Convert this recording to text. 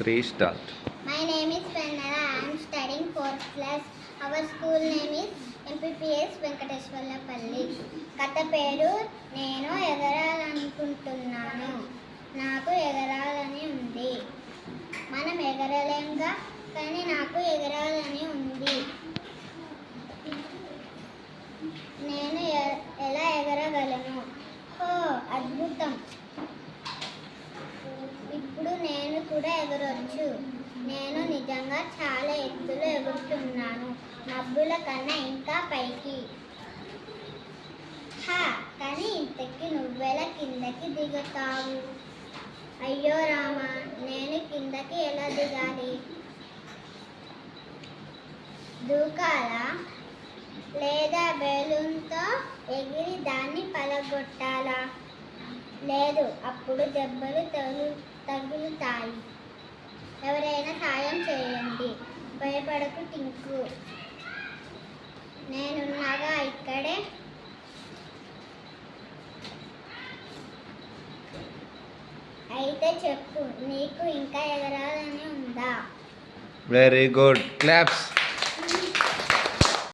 3 start. My name is Pranara. I am studying 4th class. Our school name is MPPS Venkateswarlapalli. కథ పేరు నేను ఎగరాలనుకుంటున్నాను. నాకు ఎగరాలని ఉంది. మనం ఎగరలేంగా, కానీ నాకు ఎగరాలని ఉంది. నేను ఎలా ఎగరగలను? ఓ అద్భుతం! ఇప్పుడు నేను కూడా ఎగరొచ్చు. నేను నిజంగా చాలా ఎత్తులో ఎగురుతున్నాను, మబ్బుల కన్నా ఇంకా పైకి. కానీ ఇంతకీ నువ్వెలా కిందకి దిగుతావు? అయ్యో రామా, నేను కిందకి ఎలా దిగాలి? దూకాలా, లేదా బెలూన్తో ఎగిరి దాన్ని పలగొట్టాలా? లేదు, అప్పుడు దెబ్బలు తగులుతాయి. ఎవరైనా సాయం చేయండి. భయపడకు టింకు, నేనున్నాగా ఇక్కడే. అయితే చెప్పు, నీకు ఇంకా ఎగరాలని ఉందా? Very good. Claps.